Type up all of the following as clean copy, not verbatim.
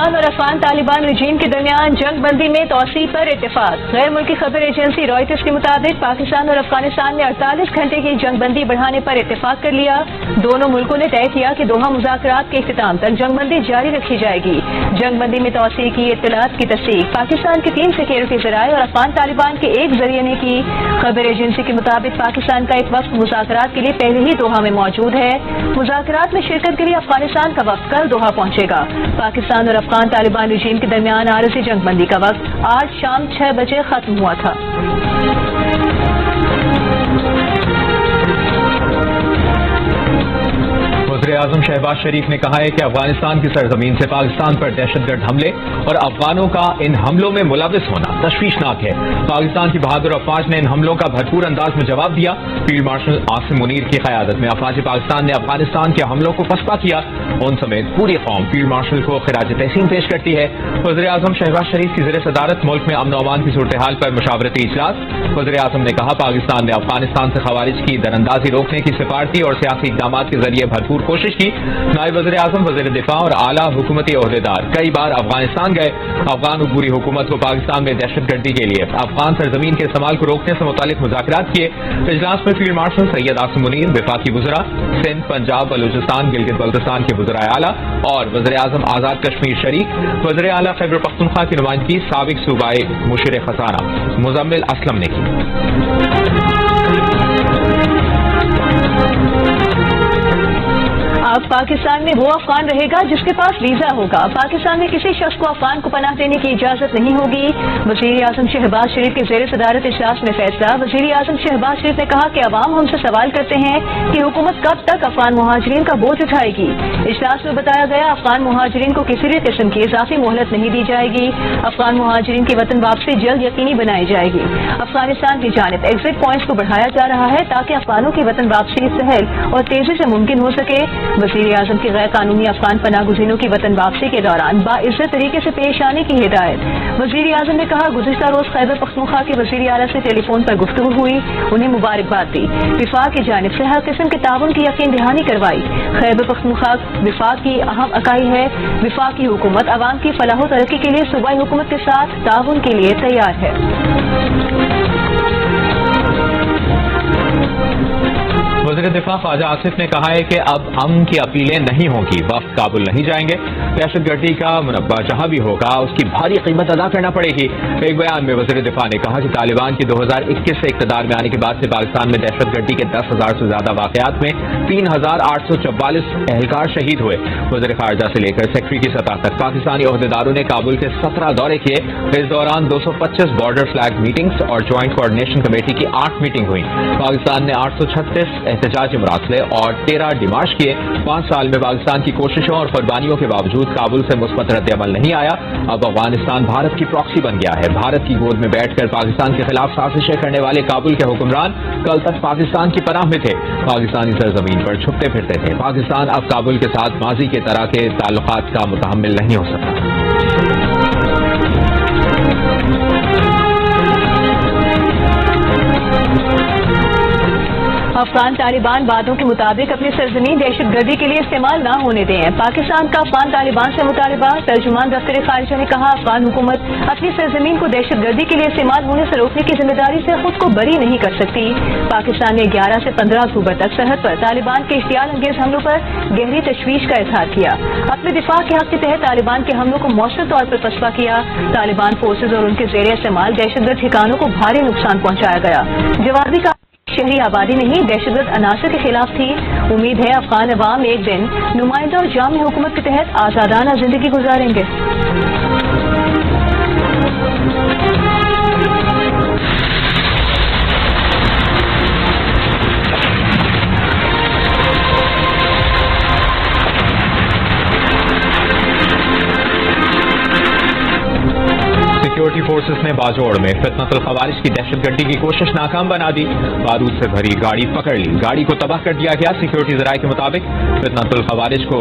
پاکستان اور افغان طالبان رجیم کے درمیان جنگ بندی میں توسیع پر اتفاق۔ غیر ملکی خبر ایجنسی رائٹرز کے مطابق پاکستان اور افغانستان نے 48 گھنٹے کی جنگ بندی بڑھانے پر اتفاق کر لیا۔ دونوں ملکوں نے طے کیا کہ دوحہ مذاکرات کے اختتام تک جنگ بندی جاری رکھی جائے گی۔ جنگ بندی میں توسیع کی اطلاعات کی تصدیق پاکستان کے 3 سیکیورٹی ذرائع اور افغان طالبان کے ایک ذریعے نے کی۔ خبر ایجنسی کے مطابق پاکستان کا ایک وفد مذاکرات کے لیے پہلے ہی دوحہ میں موجود ہے۔ مذاکرات میں شرکت کے لیے افغانستان کا وفد کل دوحہ پہنچے گا۔ پاکستان اور افغان طالبان رجیم کے درمیان عارضی جنگ بندی کا وقت آج شام 6 بجے ختم ہوا تھا۔ وزیراعظم شہباز شریف نے کہا ہے کہ افغانستان کی سرزمین سے پاکستان پر دہشت گرد حملے اور افغانوں کا ان حملوں میں ملوث ہونا تشویشناک ہے۔ پاکستان کی بہادر افواج نے ان حملوں کا بھرپور انداز میں جواب دیا۔ فیلڈ مارشل عاصم منیر کی قیادت میں افواج پاکستان نے افغانستان کے حملوں کو پسپا کیا۔ ان سمیت پوری قوم فیلڈ مارشل کو خراج تحسین پیش کرتی ہے۔ وزیراعظم شہباز شریف کی زیر صدارت ملک میں امن و امان کی صورتحال پر مشاورتی اجلاس۔ وزیراعظم نے کہا پاکستان نے افغانستان سے خوارج کی دراندازی روکنے کی سفارتی اور سیاسی اقدامات کے ذریعے بھرپور کوشش کی۔ نائب وزیر اعظم، وزیر دفاع اور اعلیٰ حکومتی عہدیدار کئی بار افغانستان گئے۔ افغان عبوری حکومت کو پاکستان میں دہشت گردی کے لیے افغان سرزمین کے استعمال کو روکنے سے متعلق مذاکرات کیے۔ اجلاس میں فیلڈ مارشل سید عاصم منیر، وفاقی وزراء سندھ، پنجاب، بلوچستان، گلگت بلتستان کے وزرائے اعلیٰ اور وزیر اعظم آزاد کشمیر شریک، وزیر اعلیٰ خیبر پختونخوا کی نمائندگی سابق صوبائی مشیر خزانہ مزمل اسلم نے کی۔ اب پاکستان میں وہ افغان رہے گا جس کے پاس ویزا ہوگا۔ پاکستان میں کسی شخص کو افغان کو پناہ دینے کی اجازت نہیں ہوگی۔ وزیر اعظم شہباز شریف کے زیر صدارت اجلاس میں فیصلہ۔ وزیر اعظم شہباز شریف نے کہا کہ عوام ہم سے سوال کرتے ہیں کہ حکومت کب تک افغان مہاجرین کا بوجھ اٹھائے گی۔ اجلاس میں بتایا گیا افغان مہاجرین کو کسی بھی قسم کی اضافی مہلت نہیں دی جائے گی۔ افغان مہاجرین کی وطن واپسی جلد یقینی بنائی جائے گی۔ افغانستان کی جانب ایگزٹ پوائنٹس کو بڑھایا جا رہا ہے تاکہ افغانوں کی وطن واپسی سہل اور تیزی سے ممکن ہو سکے۔ وزیر اعظم کی غیر قانونی افغان پناہ گزینوں کی وطن واپسی کے دوران باعزت طریقے سے پیش آنے کی ہدایت۔ وزیر اعظم نے کہا گزشتہ روز خیبر پختونخوا کے وزیر اعلیٰ سے ٹیلی فون پر گفتگو ہوئی، انہیں مبارکباد دی، وفاق کی جانب سے ہر قسم کے تعاون کی یقین دہانی کروائی۔ خیبر پختونخوا وفاق کی اہم اکائی ہے۔ وفاقی حکومت عوام کی فلاح و ترقی کے لیے صوبائی حکومت کے ساتھ تعاون کے لیے تیار ہے۔ وزیر دفاع خواجہ آصف نے کہا ہے کہ اب امن کی اپیلیں نہیں ہوں گی، وفد کابل نہیں جائیں گے، دہشت گردی کا منبع جہاں بھی ہوگا اس کی بھاری قیمت ادا کرنا پڑے گی۔ ایک بیان میں وزیر دفاع نے کہا کہ طالبان کی 2021 سے اقتدار میں آنے کے بعد سے پاکستان میں دہشت گردی کے 10,000 سے زیادہ واقعات میں 3,844 اہلکار شہید ہوئے۔ وزیر خارجہ سے لے کر سیکٹری کی سطح تک پاکستانی عہدیداروں نے کابل کے 17 دورے کیے۔ اس دوران 225 بارڈر فلیگ میٹنگز اور جوائنٹ کوآرڈینیشن کمیٹی کی 8 میٹنگ ہوئی۔ پاکستان نے 836 احتجاجی مراسلے اور 13 ڈیمارش کیے۔ 5 سال میں پاکستان کی کوششوں اور قربانیوں کے باوجود کابل سے مثبت رد عمل نہیں آیا۔ اب افغانستان بھارت کی پراکسی بن گیا ہے۔ بھارت کی گود میں بیٹھ کر پاکستان کے خلاف سازشیں کرنے والے کابل کے حکمران کل تک پاکستان کی پناہ میں تھے، پاکستانی سرزمین پر چھپتے پھرتے تھے۔ پاکستان اب کابل کے ساتھ ماضی کی طرح کے تعلقات کا متحمل نہیں ہو سکتا۔ افغان طالبان وعدوں کے مطابق اپنی سرزمین دہشت گردی کے لیے استعمال نہ ہونے دیں۔ پاکستان کا افغان طالبان سے مطالبہ۔ ترجمان دفتر خارجہ نے کہا افغان حکومت اپنی سرزمین کو دہشت گردی کے لیے استعمال ہونے سے روکنے کی ذمہ داری سے خود کو بری نہیں کر سکتی۔ پاکستان نے 11 سے 15 اکتوبر تک سرحد پر طالبان کے اشتعال انگیز حملوں پر گہری تشویش کا اظہار کیا۔ اپنے دفاع کے حق کے تحت طالبان کے حملوں کو مؤثر طور پر پسپا کیا۔ طالبان فورسز اور ان کے زیر استعمال دہشت گرد ٹھکانوں کو بھاری نقصان پہنچایا گیا۔ جوابی کا شہری آبادی نہیں دہشت گرد عناصر کے خلاف تھی۔ امید ہے افغان عوام ایک دن نمائندہ اور جامع حکومت کے تحت آزادانہ زندگی گزاریں گے۔ سیکورٹی फोर्सेस ने बाजोड़ में फितनतुल खवारिज की दहशतगर्दी की कोशिश नाकाम बना दी। बारूद से भरी गाड़ी पकड़ ली, गाड़ी को तबाह कर दिया गया। सिक्योरिटी जराये के मुताबिक फितनतुल खवारिज को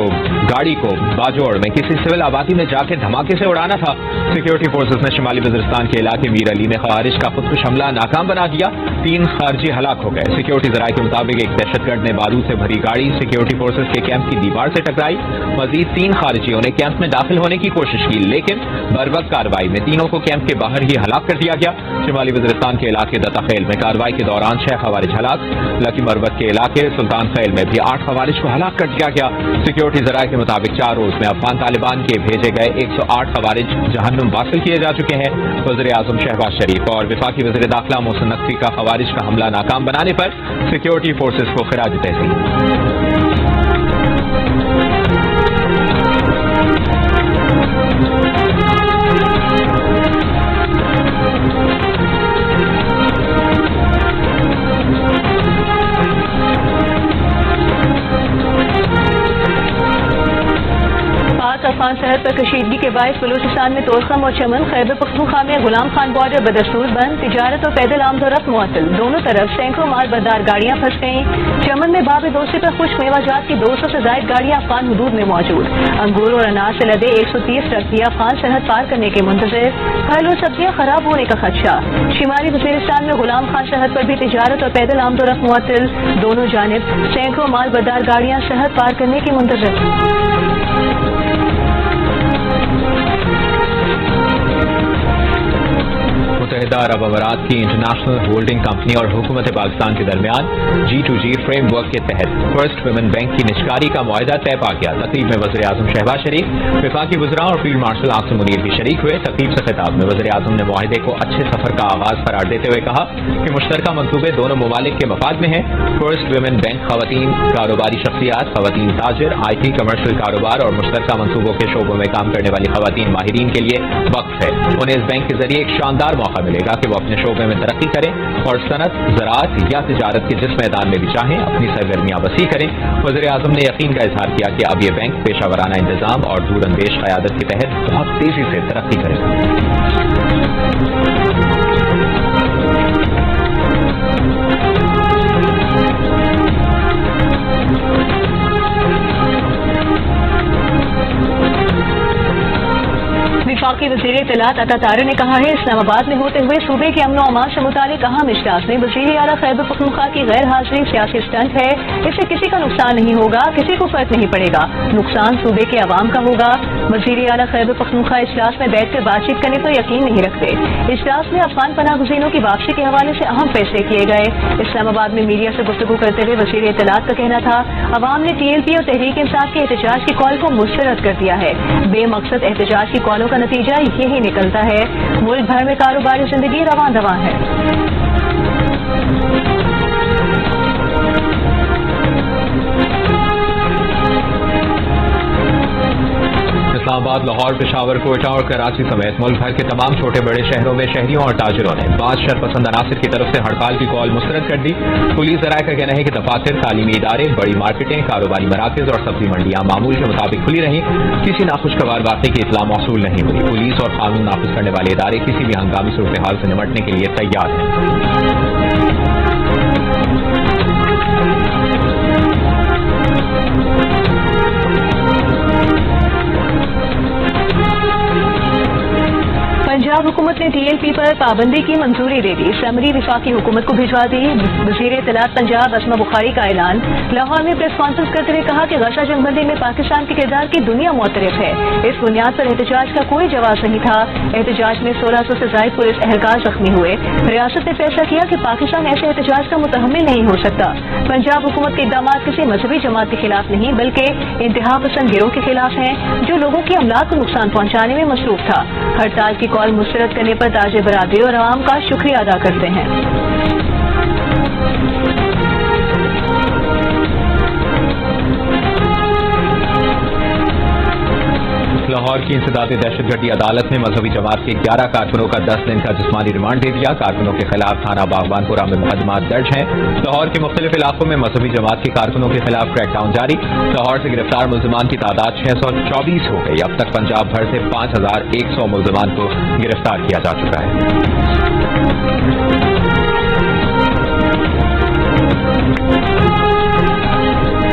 गाड़ी को बाजोड़ में किसी सिविल आबादी में जाकर धमाके से उड़ाना था। सिक्योरिटी फोर्सेस ने शिमाली वजीरिस्तान के इलाके मीर अली में खवारिज का खुदकुश हमला नाकाम बना दिया। 3 खारजी हलाक हो गए। सिक्योरिटी जराये के मुताबिक एक दहशतगर्द ने बारूद से भरी गाड़ी सिक्योरिटी फोर्सेस के कैंप की दीवार से टकराई। मजीद 3 खारिजियों ने कैंप में दाखिल होने की कोशिश की, लेकिन बरवक्त कार्रवाई में तीनों को कैंप के बाहर ही हलाक कर दिया गया। शिमाली वजीरिस्तान के इलाके दत्ताखेल में कार्रवाई के दौरान 6 खवारिज हलाक। लकी मरवत के इलाके सुल्तान खेल में भी 8 खवारिज को हलाक कर दिया गया। सिक्योरिटी जराये के मुताबिक 4 रोज में अफगान तालिबान के भेजे गए 108 खवारिज जहन्नुम वासिल किए जा चुके हैं। वज़ीर आज़म शहबाज शरीफ और वफाकी वज़ीर दाखिला मोहसिन नकवी का खवारिज का हमला नाकाम बनाने पर सिक्योरिटी फोर्सेस को खिराज तहसीन। अफगान सरहद पर कशीदगी के बायस बलूचिस्तान में तोरखम और चमन, खैबर पख्तूनख्वा में गुलाम खान बॉर्डर बदस्तूर बंद। तिजारत और पैदल आमदोरफ्त मुअत्तल, दोनों तरफ सैकड़ों माल बरदार गाड़ियां फंस गईं। चमन में बाब दोस्ती पर खुश्क मेवाजात की 200 से ज्यादा गाड़ियां अफगान हदूद में मौजूद। अंगूर और अनार से लदे 130 ट्रक भी अफगान सरहद पार करने के मुंतजिर। फल और सब्जियां खराब होने का खदशा। शिमाली वजीरिस्तान में गुलाम खान सरहद पर भी तिजारत और पैदल आमदोरफ्त मुअत्तल, दोनों जानिब सैकड़ों माल बरदार गाड़ियां सरहद पार करने की मुंतजिर। मुत्तहिदा अरब अमारात की इंटरनेशनल होल्डिंग कंपनी और हुकूमत पाकिस्तान के दरमियान G2G फ्रेमवर्क के तहत फर्स्ट वुमेन बैंक की निष्कारी का मुआहिदा तय पा गया। तकरीब में वज़ीर आज़म शहबाज शरीफ, वफाकी वज़रा और फील्ड मार्शल आसिम मुनीर भी शरीक हुए। तकरीब से खिताब में वज़ीर आज़म ने मुआहिदे को अच्छे सफर का आगाज करार देते हुए कहा कि मुश्तरका मंसूबे दोनों ममालिक के मफाद में हैं। फर्स्ट वुमेन बैंक खवातीन कारोबारी शख्सियात, खवातीन ताजिर, IT कमर्शियल कारोबार और मुश्तरका मंसूबों के शोबों में काम करने वाली खवातीन माहिरीन के लिए वक्फ है। उन्हें इस बैंक के जरिए एक शानदार मौका मिलेगा कि वो अपने शोबे में तरक्की करें और सनत, ज़राअत या तिजारत के जिस मैदान में भी चाहें अपनी सरगर्मियां वसी करें। वज़ीर आज़म ने यकीन का इजहार किया कि अब ये बैंक पेशावराना इंतजाम और दूरअंदेश क़यादत के तहत बहुत तेजी से तरक्की करेगा। वफाकी वज़ीर इत्तलात अता तारा ने कहा है, इस्लामाबाद में होते हुए सूबे के अमन अमान से मुतालिक अहम इजलास में वज़ीर आला खैबर पख्तूनख्वा की गैर हाजिरी सियासी स्टंट है। इससे किसी का नुकसान नहीं होगा, किसी को फर्क नहीं पड़ेगा, नुकसान सूबे के अवाम का होगा। वज़ीर आला खैबर पख्तूनख्वा इजलास में बैठकर बातचीत करने पर यकीन नहीं रखते। इजलास में अफगान पनाह गुज़ीनों की वापसी के हवाले से अहम फैसले किए गए। इस्लामाबाद में मीडिया से गुफ्तगू करते हुए वज़ीर इत्तलात का कहना था, अवाम ने TLP और तहरीक इंसाफ के एहतजाज की कॉल को मुस्तरद कर दिया है। बेमकसद एहतजाज की कॉलों का नतीजा यही निकलता है। मुल्क भर में कारोबारी जिंदगी रवां रवां है। इस्लामाबाद, लाहौर, पेशावर, कोयटा और कराची समेत मुल्क भर के तमाम छोटे बड़े शहरों में शहरियों और ताजिरों ने 5 शरपसंद अनासिर की तरफ से हड़ताल की कॉल मुस्तरद कर दी। पुलिस ज़राए का कहना है कि दफातर, तालीमी इदारे, बड़ी मार्केटें, कारोबारी मराकज़ और सब्जी मंडियां मामूल के मुताबिक खुली रहीं। किसी नाखुशगवार वाक़े की इत्तला मौसूल नहीं हुई। पुलिस और कानून नाफिज करने वाले इदारे किसी भी हंगामी सूरत हाल से निपटने के लिए तैयार हैं। पंजाब हुकूमत ने TLP पर पाबंदी की मंजूरी दे दी। समरी वफाकी हुकूमत को भिजवा दी। वज़ीर इत्तलात पंजाब असमा बुखारी का ऐलान। लाहौर में प्रेस कॉन्फ्रेंस करते हुए कहा कि गजा जंगबंदी में पाकिस्तान के किरदार की दुनिया मुअतरफ है। इस बुनियाद पर एहतजाज का कोई जवाब नहीं था। एहतजाज में 1600 से ज्यादा पुलिस एहलकार जख्मी हुए। रियासत ने फैसला किया कि पाकिस्तान ऐसे एहतजाज का मुतहम्मिल नहीं हो सकता। पंजाब हुकूमत के इक़दाम किसी मजहबी जमात के खिलाफ नहीं बल्कि इंतहा पसंद गिरोह के खिलाफ हैं, जो लोगों की अमलाक को नुकसान पहुंचाने में मसरूफ था। हड़ताल की कॉल मुस्तरद करने पर ताजे बरादरी और आवाम का शुक्रिया अदा करते हैं। लाहौर की इंसदादी दहशतगर्दी अदालत ने मजहबी जमात के 11 कारकुनों का 10 दिन का जिस्मानी रिमांड दे दिया। कारकुनों के खिलाफ थाना बागबानपुरा में मुकदमा दर्ज हैं। लाहौर के मुख्तलिफ इलाकों में मजहबी जमात के कारकुनों के खिलाफ क्रैकडाउन जारी। लाहौर से गिरफ्तार मुल्जिमान की तादाद 624 हो गई। अब तक पंजाब भर से 5100 मुल्जिमान को गिरफ्तार किया जा चुका है।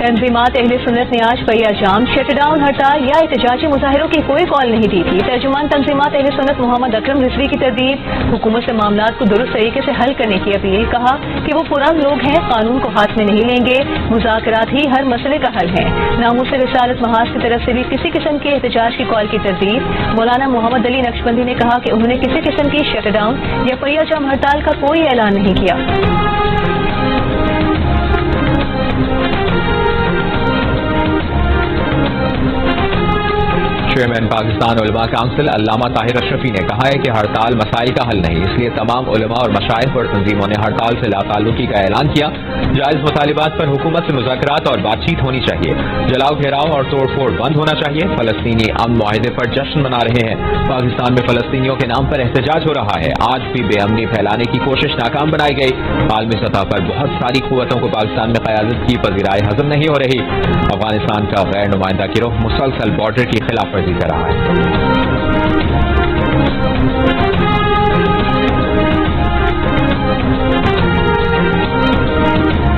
तंजीमात अहले सुन्नत ने आज पहिया जाम, शटडाउन, हड़ताल या एहतजाजी मुजाहिरों की कोई कॉल नहीं दी थी। तर्जुमान तंजीमात अहले सुन्नत मोहम्मद अकरम रिजवी की तरदीद, हुकूमत से मामलात को दुरुस्त तरीके से हल करने की अपील। कहा कि वो पुरान लोग हैं, कानून को हाथ में नहीं लेंगे, मुज़ाकरात ही हर मसले का हल है। नामूस रिसालत महाज की तरफ से भी किसी किस्म के एहतजाज की कॉल की तरदीद। मौलाना मोहम्मद अली नक्शबंदी ने कहा कि उन्होंने किसी किस्म की शटडाउन या पहिया जाम हड़ताल का कोई ऐलान नहीं किया। चेयरमैन पाकिस्तान उलमा काउंसिल अल्लामा ताहिर अशरफी ने कहा है कि हड़ताल मसाइल का हल नहीं, इसलिए तमाम उलमा और मशाइख और तंजीमों ने हड़ताल से लाताल्लुकी का ऐलान किया। जायज मुतालिबात पर हुकूमत से मुज़ाकरात और बातचीत होनी चाहिए। जलाओ घेराव और तोड़ फोड़ बंद होना चाहिए। फलस्तीनी अमन मुआहिदे पर जश्न मना रहे हैं। पाकिस्तान में फलस्तीनियों के नाम पर एहतजाज हो रहा है। आज भी बेअमनी फैलाने की कोशिश नाकाम बनाई गई। आलमी सतह पर बहुत सारी कुव्वतों को पाकिस्तान में क़यादत की पज़ीराई हजम नहीं हो रही। अफगानिस्तान का गैर नुमाइंदा गिरोह मुसलसल बॉर्डर की खिलाफ वर्जी कर रहा है।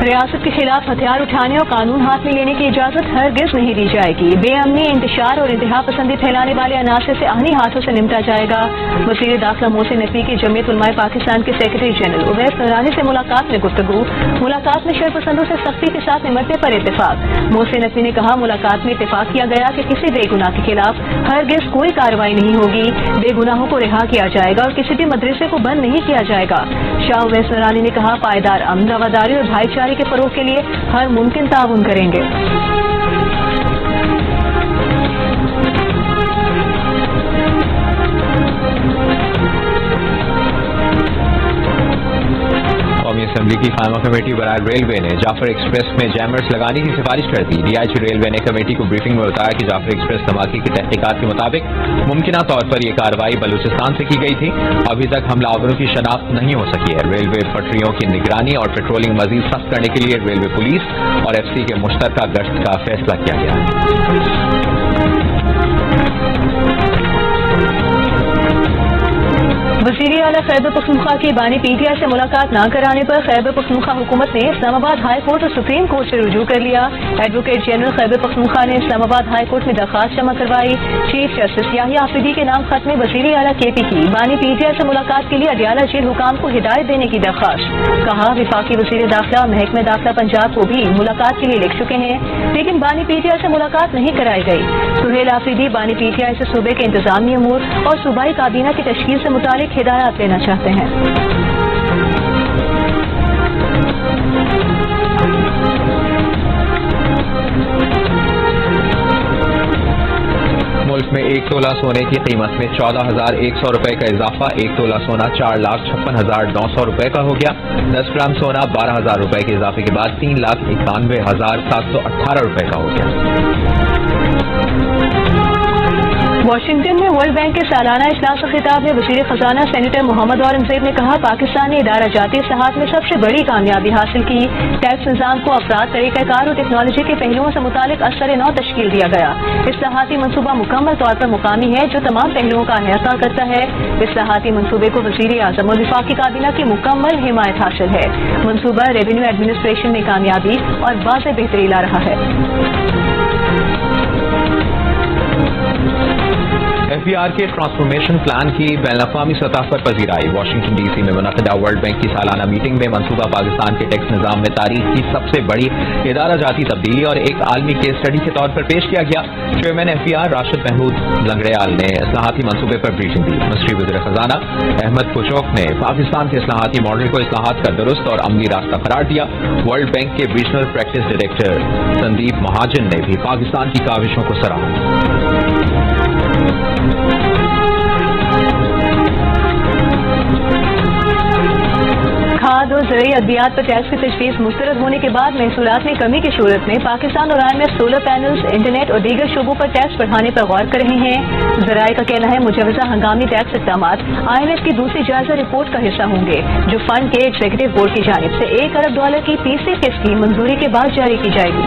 रियासत के खिलाफ हथियार उठाने और कानून हाथ में लेने की इजाजत हरगिज नहीं दी जाएगी। बेअमनी, इंतशार और इंतहा पसंदी फैलाने वाले अनासर से आहनी हाथों से निपटा जाएगा। वज़ीर दाखिला मोहसिन नकवी की जमीयत उलमाए पाकिस्तान के सेक्रेटरी जनरल उवैस नूरानी से मुलाकात में गुफ्तगू। मुलाकात में शरपसंदों से सख्ती के साथ निमटने पर इत्तेफाक। मोहसिन नकवी ने कहा, मुलाकात में इत्तेफाक किया गया कि किसी बेगुनाह के खिलाफ हरगिज कोई कार्रवाई नहीं होगी। बेगुनाहों को रिहा किया जाएगा और किसी भी मदरसे को बंद नहीं किया जाएगा। शाह उवैस नूरानी ने कहा, पायदार अमन, रवादारी और भाईचारे के फरोग के लिए हर मुमकिन ताउन करेंगे। कौमी असम्बली की कायमा कमेटी बराए रेलवे ने जाफर एक्सप्रेस में जैमर्स लगाने की सिफारिश कर दी। डीआईजी रेलवे ने कमेटी को ब्रीफिंग में बताया कि जाफर एक्सप्रेस धमाके की तहकीकात के मुताबिक मुमकिना तौर पर यह कार्रवाई बलूचिस्तान से की गई थी। अभी तक हमलावरों की शनाख्त नहीं हो सकी है। रेलवे पटरियों की निगरानी और पेट्रोलिंग मजीद सख्त करने के लिए रेलवे पुलिस और एफसी के मुश्तरका गश्त का फैसला किया गया है। वज़ीर आला खैबर पख्तूनख्वा की बानी पीटीआई से मुलाकात न कराने पर खैबर पख्तूनख्वा हुकूमत ने इस्लामाबाद हाई कोर्ट और सुप्रीम कोर्ट से रुजू कर लिया। एडवोकेट जनरल खैबर पख्तूनख्वा ने इस्लामाबाद हाई कोर्ट में दरखास्त जमा करवाई। चीफ जस्टिस याहिया आफरीदी के नाम खत में वज़ीर आला केपी की बानी पीटीआई से मुलाकात के लिए अडियाला जेल हुकाम को हिदायत देने की दरखास्त। कहा, विफाकी वज़ीर दाखिला और महकमे दाखिला पंजाब को भी मुलाकात के लिए लिख चुके हैं, लेकिन बानी पीटीआई से मुलाकात नहीं कराई गई। सुहेल आफरीदी बानी पीटीआई से सूबे के इंतजामी अमूर और सूबाई काबीना की तश्कील से मुतालिक हिदायत लेना चाहते हैं। मुल्क में 1 तोला सोने की कीमत में 14,100 रुपए का इजाफा। 1 तोला सोना 4,56,900 रुपए का हो गया। 10 ग्राम सोना 12,000 रुपए के इजाफे के बाद 3,91,718 रुपए का हो गया। वाशिंगटन में वर्ल्ड बैंक के सालाना इजलास के खिताब में वज़ीर खजाना सेनेटर मोहम्मद औरंगजेब ने कहा, पाकिस्तान ने इदारा जाती इस्लाहात में सबसे बड़ी कामयाबी हासिल की। टैक्स निज़ाम को अफराद, तरीक़ाकार और टेक्नोलॉजी के पहलुओं से मुतालिक असर नौ तश्कील दिया गया। इस्लाहाती मनसूबा मुकम्मल तौर पर मुकामी है जो तमाम पहलुओं का अहाता करता है। इस्लाहाती मनसूबे को वज़ीर आज़म और वफाकी काबीना की मुकम्मल हिमायत हासिल है। मनसूबा रेवेन्यू एडमिनिस्ट्रेशन में कामयाबी और वाज़ेह बेहतरी ला रहा है। एफबीआर के ट्रांसफॉर्मेशन प्लान की बैनुल-अक़वामी सतह पर पज़ीराई। वाशिंगटन डीसी में मुनक़िदा वर्ल्ड बैंक की सालाना मीटिंग में मनसूबा पाकिस्तान के टैक्स निज़ाम में तारीख की सबसे बड़ी इदारा जाती तब्दीली और एक आलमी केस स्टडी के तौर पर पेश किया गया। चेयरमैन एफबीआर राशिद महमूद लंगड़ेयाल ने इस्लाहाती मनसूबे पर ब्रीफिंग दी। मिस्ट्री वज़ीर खजाना अहमद कुचौक ने पाकिस्तान के इस्लाहाती मॉडल को इस्लाहात का दुरुस्त और अमली रास्ता करार दिया। वर्ल्ड बैंक के regional practice director Sandeep Mahajan ने भी पाकिस्तान की काविशों को सराहा। खाद खाद और ज़रूरी अद्वियात पर टैक्स की तजवीज़ मुस्तरद होने के बाद महसूलात में कमी की सूरत में पाकिस्तान और IMF सोलर पैनल्स, इंटरनेट और दीगर शोबों पर टैक्स बढ़ाने पर गौर कर रहे हैं। ज़राए का कहना है मुजवज़ा हंगामी टैक्स इक़दामात IMF की दूसरी जायजा रिपोर्ट का हिस्सा होंगे, जो फंड के एग्जीक्यूटिव बोर्ड की जानिब से $1 अरब की तीसरी किस्त की मंजूरी के बाद जारी की जाएगी।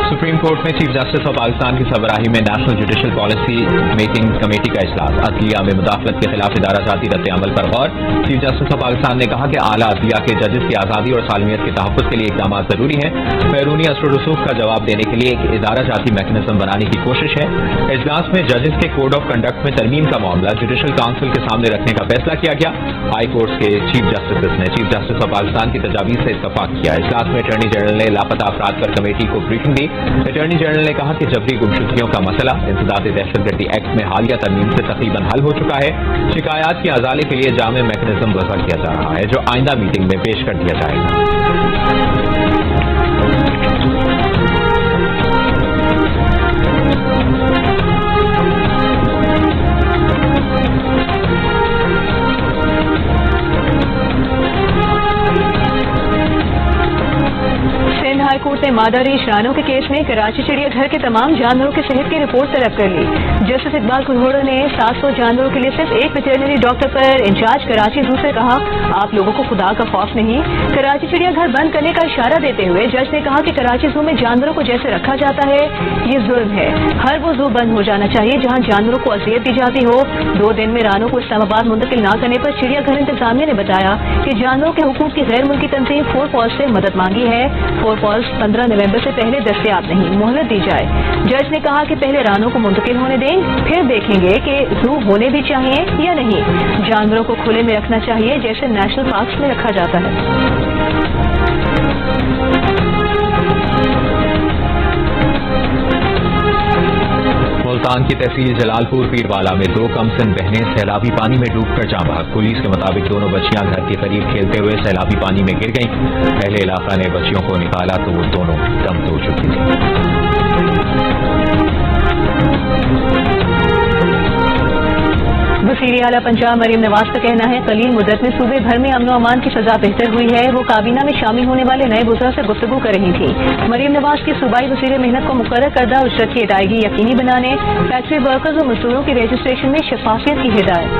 सुप्रीम कोर्ट में चीफ जस्टिस ऑफ पाकिस्तान की सरबराही में national judicial policy making committee का इजलास। अदलिया में मुदाखलत के खिलाफ इदारा जाती रद्द अमल पर गौर। चीफ जस्टिस ऑफ पाकिस्तान ने कहा कि आला अदलिया के जजेस की आज़ादी और सालमियत के तहफ़्फ़ुज़ के लिए इक़दाम ज़रूरी है। बैरूनी असर रसूख का जवाब देने के लिए एक इदारा जाती मैकेनिज्म बनाने की कोशिश है। इजलास में जजेस के कोड ऑफ कंडक्ट में तरमीम का मामला जुडिशल काउंसिल के सामने रखने का फैसला किया गया। हाई कोर्ट के चीफ जस्टिस ने चीफ जस्टिस ऑफ पाकिस्तान की तजावीज़ से इत्तफाक किया। इजलास में अटॉर्नी जनरल ने लापता अफराद पर कमेटी को ब्रीफिंग दी। अटॉर्नी जनरल ने कहा कि जबरी गुमशुदगियों का मसला इंसदाद दहशतगर्दी एक्ट में हालिया तरमीम से तकरीबन हल हो चुका है। शिकायत की अजाले के लिए जामे मैकेनिज्म वज़ा किया जा रहा है, जो आइंदा मीटिंग में पेश कर दिया जाएगा। हाई कोर्ट ने मादारी शरानों के केस में कराची चिड़ियाघर के तमाम जानवरों की सेहत की रिपोर्ट तलब कर ली। जस्टिस इकबाल कुल्होड़ ने 700 जानवरों के लिए सिर्फ एक वेटरनरी डॉक्टर पर इंचार्ज कराची जू से कहा, आप लोगों को खुदा का खौफ नहीं। कराची चिड़ियाघर बंद करने का इशारा देते हुए जज ने कहा कि कराची जू में जानवरों को जैसे रखा जाता है ये जुल्म है। हर वो जू बंद हो जाना चाहिए जहाँ जानवरों को अजियत दी जाती हो। 2 दिन में रानों को इस्लामाबाद मुंतकिल न करने पर चिड़ियाघर इंतजामिया ने बताया कि जानवरों के हुकूक की गैर मुल्की तंजीम 4 पॉज से मदद मांगी है। 4 पॉज 15 नवंबर से पहले दस्तयाब नहीं, मोहलत दी जाए। जज ने कहा कि पहले रानों को मुंतकिल होने दें, फिर देखेंगे कि जू होने भी चाहिए या नहीं। जानवरों को खुले में रखना चाहिए जैसे नेशनल पार्क्स में रखा जाता है। मुल्तान की तहसील जलालपुर पीरवाला में 2 कमसिन बहनें सैलाबी पानी में डूबकर जाँ बहक। पुलिस के मुताबिक दोनों बच्चियां घर के करीब खेलते हुए सैलाबी पानी में गिर गईं। पहले इलाका ने बच्चियों को निकाला तो वो दोनों दम तोड़ चुकी थी। वज़ीर आला पंजाब मरीम नवाज का कहना है कलील मुद्दत में सूबे भर में अमन अमान की फजा बेहतर हुई है। वो काबीना में शामिल होने वाले नए वज़रा से गुफ्तगू कर रही थी। मरीम नवाज की सूबाई वज़ीर मेहनत को मुकर्रर करदा उजरत की अदायगी यकीनी बनाने, फैक्ट्री वर्कर्स और मजदूरों के रजिस्ट्रेशन में शफाफियत की हिदायत।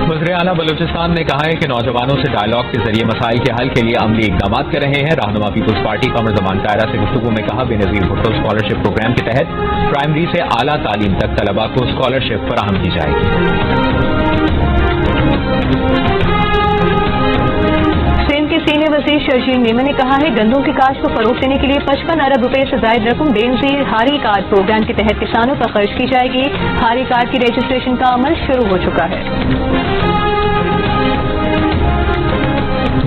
वज़ीर आला बलूचिस्तान ने कहा है कि नौजवानों से डायलॉग के जरिए मसाइल के हल के लिए अमली इकदाम कर रहे हैं। रहनुमा पीपुल्स पार्टी कमर जमान कायरा से गुफ्तगू में कहा, बेनज़ीर भुट्टो स्कॉलरशिप प्रोग्राम के तहत प्राइमरी से आला तालीम तक तलबा को स्कॉलरशिप फराहम की जाएगी। सीनियर वज़ीर शर्जील मेमन ने कहा है गंदों की काश्त को फरोग देने के लिए 55 अरब रुपए से जायद रकम बेनज़ीर हारी कार्ड प्रोग्राम के तहत किसानों पर खर्च की जाएगी। हारी कार्ड की रजिस्ट्रेशन का अमल शुरू हो चुका है।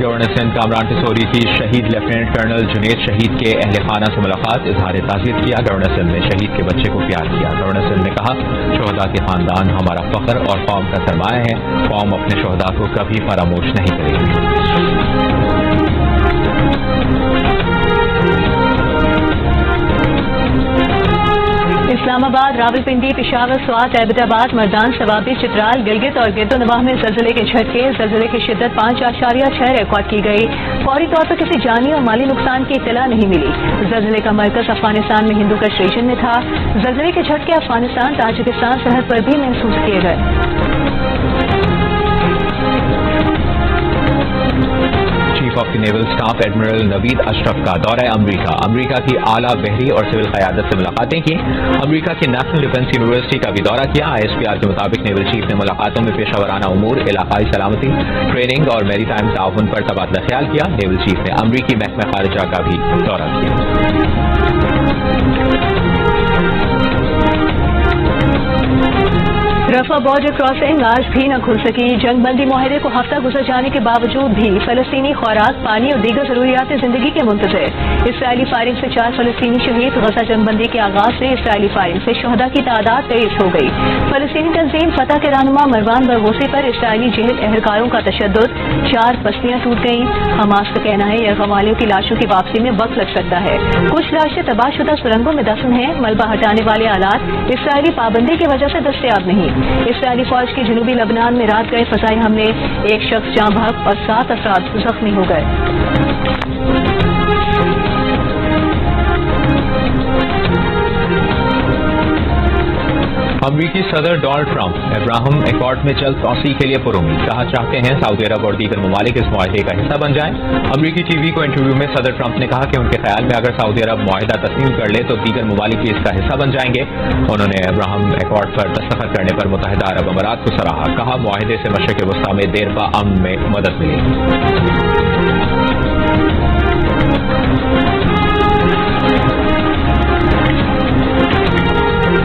गवर्नर सिंध कामरान टिसोरी की शहीद लेफ्टिनेंट कर्नल जुनेद शहीद के अहल खाना से मुलाकात, इजहार ताज़ियत किया। गवर्नर सिंध ने शहीद के बच्चे को प्यार किया। गवर्नर सिंध ने कहा, शोहदा के खानदान हमारा फख्र और कौम का सरमाया है। कौम अपने शोहदा को कभी फरामोश नहीं करेगी। इस्लामाबाद, रावलपिंडी, पेशावर, स्वात, एबटाबाद, मर्दान, सवाबी, चित्राल, गिलगित और गिरदोनवाह में ज़लज़ले के झटके। ज़लज़ले की शिद्दत 5.6 रिकॉर्ड की गई। फौरी तौर पर किसी जानी और माली नुकसान की इत्तला नहीं मिली। ज़लज़ले का मरकज अफगानिस्तान में हिंदू कश रीजन में था। ज़लज़ले के झटके अफगानिस्तान ताजिकिस्तान सरहद पर भी महसूस किए गए। Chief of the naval staff admiral Naveed Ashraf का दौरा अमरीका। अमरीका की आला बहरी और सिविल क़यादत से मुलाकातें की। अमरीका की नेशनल डिफेंस यूनिवर्सिटी का भी दौरा किया। ISPR के मुताबिक नेवल चीफ ने मुलाकातों में पेशावराना उमूर, इलाकाई सलामती, ट्रेनिंग और मैरीटाइम ताउन पर तबादला ख्याल किया। नेवल चीफ ने अमरीकी महकमा खारिजा का भी दौरा किया। रफा बॉर्डर क्रॉसिंग आज भी न खुल सकी। जंग बंदी मुआहदे को हफ्ता गुजर जाने के बावजूद भी फलस्तीनी खुराक, पानी और दीगर जरूरियात जिंदगी के मुंतजर। इसराइली फायरिंग से 4 फलस्तीनी शहीद। गजा जंग बंदी के आगाज से इसराइली फायरिंग से शहदा की तादाद 23 हो गई। फलस्तीनी तंजीम फतह के रहनुमा मरवान बरगोसी पर इसराइली जेल एहलकारों का तशद्दुद। 4 बस्तियां टूट गईं। हमास का कहना है यरगम वालों की लाशों की वापसी में वक्त लग सकता है। कुछ लाशें तबाहशुदा सुरंगों में दफन हैं। मलबा हटाने वाले आलात इसराइली पाबंदी की वजह से दस्तयाब नहीं। इसराइली फौज के जनूबी लबनान में रात गए फजाई हमले, 1 शख्स जाँ बहक और 7 अफराद जख्मी हो गए। अमरीकी सदर डोनाल्ड ट्रंप अब्राहम एकॉर्ड में जल्द तौसीक के लिए पुरुमीद। कहा चाहते हैं सऊदी अरब और दीगर ममालिक इस मुआहदे का हिस्सा बन जाएं। अमरीकी टीवी को इंटरव्यू में सदर ट्रंप ने कहा कि उनके ख्याल में अगर सऊदी अरब मुआहदा तस्लीम कर ले तो दीगर ममालिक भी इसका हिस्सा बन जाएंगे। उन्होंने अब्राहम एकॉर्ड पर दस्तखत करने पर मुत्तहिदा अरब अमारात को सराहा। कहा मुआहदे से मशरिक़ वस्ता में देरपा अमन में मदद मिलेगी।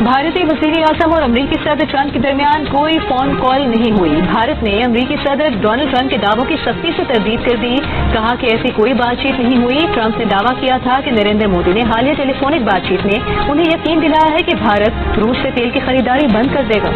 भारतीय वज़ीर आज़म और अमरीकी सदर ट्रंप के दरमियान कोई फोन कॉल नहीं हुई। भारत ने अमरीकी सदर डोनाल्ड ट्रंप के दावों की सख्ती से तरदीद कर दी। कहा कि ऐसी कोई बातचीत नहीं हुई। ट्रंप ने दावा किया था कि नरेंद्र मोदी ने हालिया टेलीफोनिक बातचीत में उन्हें यकीन दिलाया है कि भारत रूस से तेल की खरीदारी बंद कर देगा।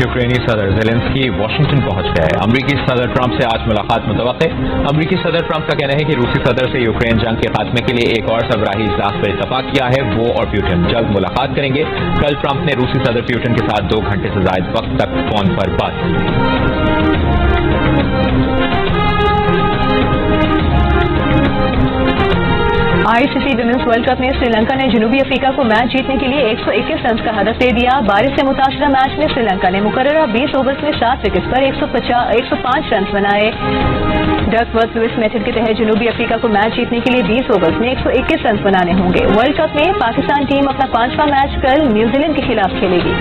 यूक्रेनी सदर ज़ेलेंस्की वाशिंगटन पहुंच गए। अमरीकी सदर ट्रंप से आज मुलाकात मुतवक्के। अमरीकी सदर ट्रंप का कहना है कि रूसी सदर से यूक्रेन जंग के खात्मे के लिए एक और सरबराही इजलास पर इत्तफाक किया है। वो और प्यूटन जल्द मुलाकात करेंगे। कल ट्रंप ने रूसी सदर प्यूटन के साथ 2 घंटे से ज्यादा वक्त तक फोन पर बात की। आईसीसी विमेंस वर्ल्ड कप में श्रीलंका ने जनूबी अफ्रीका को मैच जीतने के लिए 121 रन का हदफ दे दिया। बारिश से मुतासरा मैच में श्रीलंका ने मुकर्ररा 20 ओवर्स में 7 विकेट पर 105 रन बनाए। डकवर्थ लुइस मेथड के तहत जनूबी अफ्रीका को मैच जीतने के लिए 20 ओवर्स में 121 रन बनाने होंगे। वर्ल्ड कप में पाकिस्तान टीम अपना 5वां मैच कल न्यूजीलैंड के खिलाफ खेलेगी।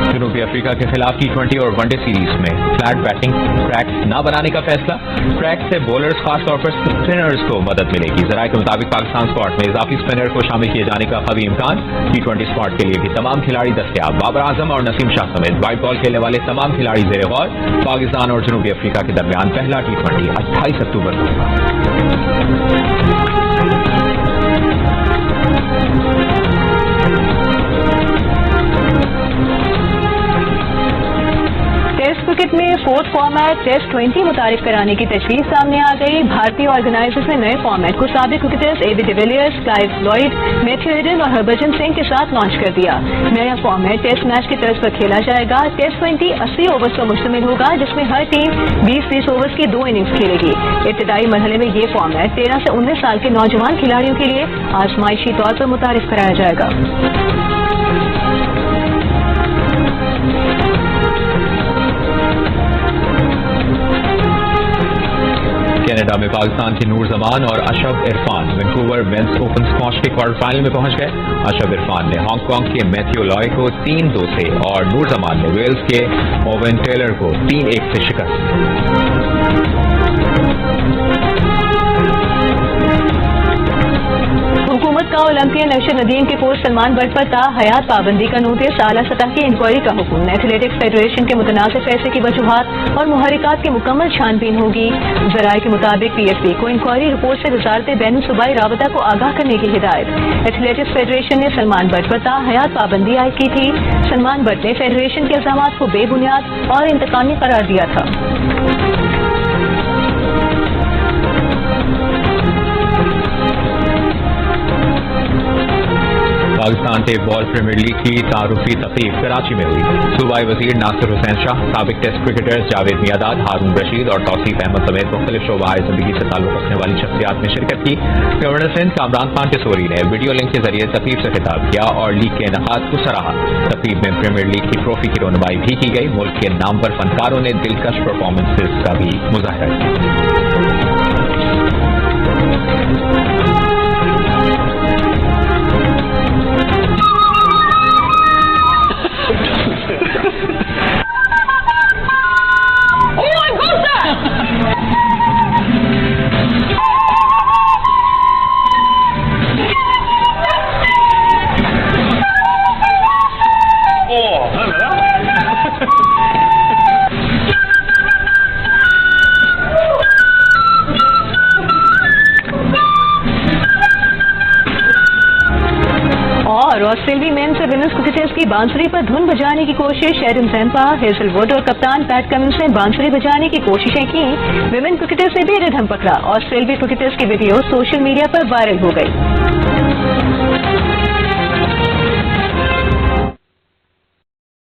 जनूबी अफ्रीका के खिलाफ T20 और वनडे सीरीज में फ्लैट बैटिंग क्रैक्स न बनाने का फैसला। क्रैक से बॉलर्स खासतौर पर स्पिनर्स को मदद मिलेगी। जराये के मुताबिक पाकिस्तान स्क्वाड में इजाफी स्पिनर को शामिल किए जाने का कभी इम्कान। T20 स्क्वाड के लिए भी तमाम खिलाड़ी दस्तयाब। बाबर आजम और नसीम शाह समेत व्हाइट बॉल खेलने वाले तमाम खिलाड़ी ज़ेरे गौर। पाकिस्तान और जनूबी अफ्रीका के दरमियान पहला T20 28 अक्टूबर को होगा। टेस्ट क्रिकेट में 4th फॉर्मेट टेस्ट 20 मुतारिफ कराने की तजवीज़ सामने आ गई। भारतीय ऑर्गेनाइजर्स ने नए फॉर्मेट को साबिक cricketers AB de Villiers, Clive Lloyd, Matthew Hayden और हरभजन सिंह के साथ लॉन्च कर दिया। नया फॉर्मेट टेस्ट मैच की तर्ज पर खेला जाएगा। टेस्ट 20 80 ओवर्स पर मुश्तमिल होगा, जिसमें हर टीम 20-20 ओवर्स की 2 इनिंग्स खेलेगी। इब्तिदाई मरहले में ये फॉर्मेट 13 से 19 साल के नौजवान खिलाड़ियों के लिए आजमाइशी तौर पर मुतारिफ कराया जाएगा। कनाडा में पाकिस्तान के नूर जमान और Ashraf Irfan Vancouver men's open squash के क्वार्टर फाइनल में पहुंच गए। अशरफ इरफान ने हांगकांग के मैथ्यू लॉय को 3-2 से और नूर जमान ने वेल्स के ओवेन टेलर को 3-1 से शिकस्त। हुकूमत का ओलंपियन अरशद नदीम के कोच सलमान बट पर ताहयात पाबंदी का नोटिस। आला सतह की इंक्वायरी का हुक्म। एथलेटिक्स फेडरेशन के मुतनाज़ फैसले की वजूहात और मुहर्रिकात की मुकम्मल छानबीन होगी। जराये के मुताबिक पीएसबी को इंक्वायरी रिपोर्ट से वजारत बैनुल सूबाई राबता को आगाह करने की हिदायत। एथलेटिक्स फेडरेशन ने सलमान बट पर ताहयात पाबंदी आयद की थी। सलमान बट ने फेडरेशन के इल्जामात को बेबुनियाद और इंतकामी करार दिया था। Pakistan tape ball premier league की तारुफी तकरीब कराची में हुई। सूबाई वजीर नासिर हुसैन शाह, साबिक टेस्ट क्रिकेटर्स जावेद मियादाद, हारून रशीद और तौसीफ अहमद समेत मुख्तलिफ शोबाए जिंदगी से ताल्लुक रखने वाली शख्सियात ने शिरकत की। गवर्नर सिंध कामरान खान टिसोरी ने वीडियो लिंक के जरिए तकरीब से खिताब किया और लीग के इनेकाद को सराहा। तकरीब में प्रीमियर लीग की ट्रॉफी की रोनुमाई भी की गई। मुल्क के नामवर फनकारों ने दिलकश परफॉर्मेंसेज का भी मुजाहरा किया। ऑस्ट्रेलियाई मेंस और विमेंस क्रिकेटर्स की बांसुरी पर धुन बजाने की कोशिश। एडम जैम्पा, हेजलवुड और कप्तान पैट कमिंस ने बांसुरी बजाने की कोशिशें की। विमेन क्रिकेटर्स ने भी रिदम पकड़ा। ऑस्ट्रेलियाई क्रिकेटर्स की वीडियो सोशल मीडिया पर वायरल हो गई।